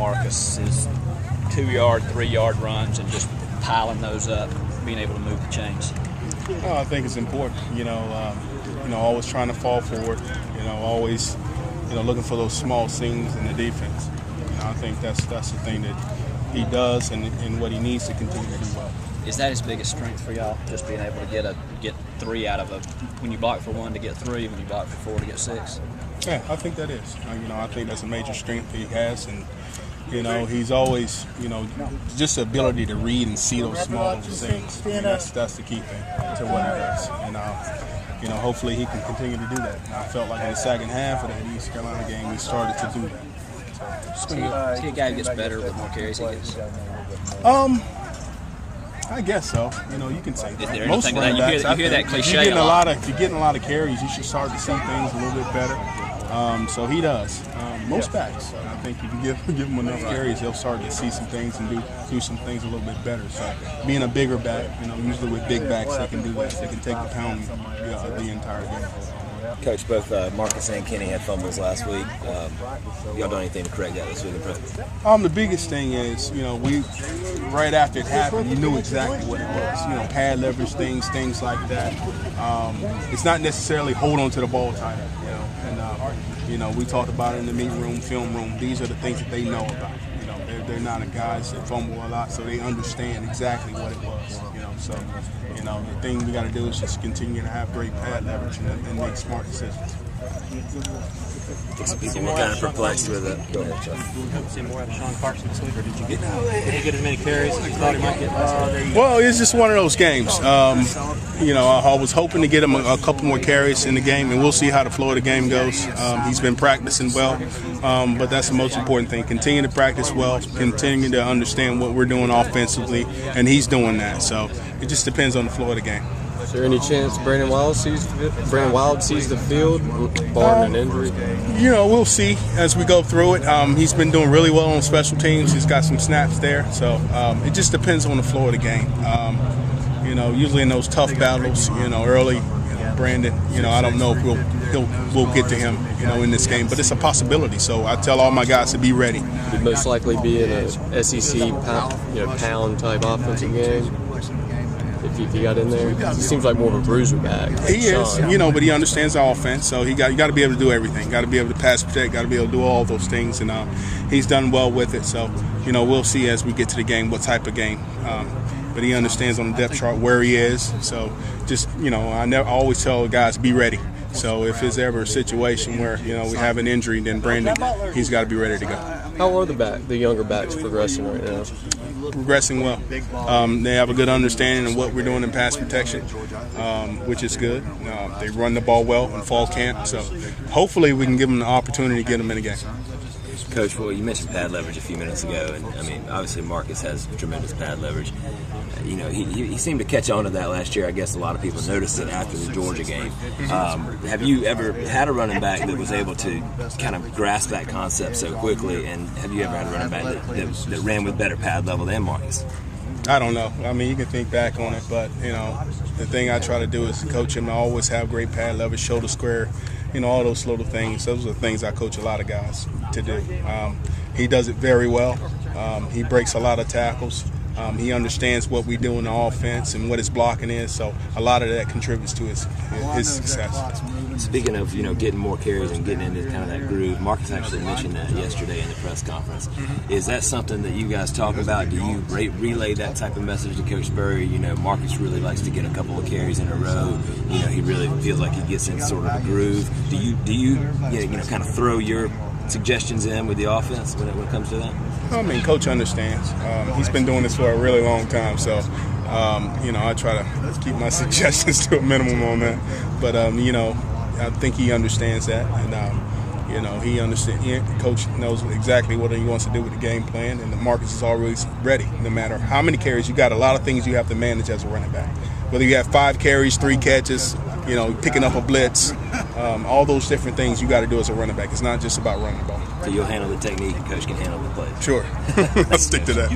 Marcus's 2-yard, 3-yard runs and just piling those up, being able to move the chains? Oh, I think it's important. Always trying to fall forward. Always, looking for those small seams in the defense. I think that's the thing that he does and what he needs to continue to do well. Is that his biggest strength for y'all? Just being able to get 3 out of when you block for 1 to get 3, when you block for 4 to get 6? Yeah, I think that is. I think that's a major strength he has, and he's always, just the ability to read and see those small things. That's the key thing to what he does. And hopefully he can continue to do that. And I felt like in the second half of that East Carolina game, we started to do that. So is he a guy who gets better with more carries he gets? I guess so. You can say that. Is there anything that you hear that cliche if you're getting a lot of carries, you should start to see things a little bit better. So he does. Most backs, I think if you give him enough carries, he'll start to see some things and do some things a little bit better. So being a bigger back, usually with big backs, they can do that. They can take the pounding the entire game. Coach, both Marcus and Kenny had fumbles last week. Y'all done anything to correct that this week in practice? The biggest thing is, we right after it happened, you knew exactly what it was. Pad leverage things like that. It's not necessarily hold on to the ball tighter. And we talked about it in the meeting room, film room. These are the things that they know about. They're not a guys that fumble a lot, so they understand exactly what it was. So the thing we got to do is just continue to have great pad leverage and make smart decisions. Some people were kind of perplexed with it. Go ahead, Chuck. Did you hope to see more out of Sean Parkson this week, or did he get as many carries as you thought he might get last week? Well, it's just one of those games. I was hoping to get him a couple more carries in the game, and we'll see how the flow of the game goes. He's been practicing well, but that's the most important thing. Continue to practice well, continue to understand what we're doing offensively, and he's doing that. So it just depends on the flow of the game. Is there any chance Brandon Wild sees the field, barring an injury? We'll see as we go through it. He's been doing really well on special teams. He's got some snaps there. So it just depends on the flow of the game. Usually in those tough battles, early, Brandon, I don't know if we'll get to him, in this game. But it's a possibility. So I tell all my guys to be ready. Would most likely be in a SEC pound type offensive game. If he got in there, he seems like more of a bruiser back. He is, but he understands the offense, so you got to be able to do everything. Got to be able to pass protect, got to be able to do all those things, and he's done well with it. So, we'll see as we get to the game what type of game. But he understands on the depth chart where he is. So, just I always tell guys be ready. So if there's ever a situation where we have an injury, then Brandon, he's got to be ready to go. How are the younger backs progressing right now? Progressing well. They have a good understanding of what we're doing in pass protection, which is good. They run the ball well in fall camp, so hopefully we can give them the opportunity to get them in the game. Coach, well, you mentioned pad leverage a few minutes ago, and obviously Marcus has tremendous pad leverage. He seemed to catch on to that last year. I guess a lot of people noticed it after the Georgia game. Have you ever had a running back that was able to kind of grasp that concept so quickly, and have you ever had a running back that ran with better pad level than Marcus? I don't know. You can think back on it, but, the thing I try to do is to coach him to always have great pad leverage, shoulder square, all those little things. Those are the things I coach a lot of guys to do. He does it very well. He breaks a lot of tackles. He understands what we do in the offense and what his blocking is, so a lot of that contributes to his success. Speaking of getting more carries and getting into kind of that groove, Marcus actually mentioned that yesterday in the press conference. Is that something that you guys talk about? Do you relay that type of message to Coach Spurrier? Marcus really likes to get a couple of carries in a row. He really feels like he gets in sort of a groove. Do you kind of throw your suggestions in with the offense when it comes to that? Coach understands. He's been doing this for a really long time, so I try to keep my suggestions to a minimum on that. But I think he understands that, and he understands. Coach knows exactly what he wants to do with the game plan, and Marcus is always ready. No matter how many carries you got, a lot of things you have to manage as a running back. Whether you have 5 carries, 3 catches, picking up a blitz, all those different things you got to do as a running back. It's not just about running the ball. So you'll handle the technique, and Coach can handle the play. Sure. I'll stick to that.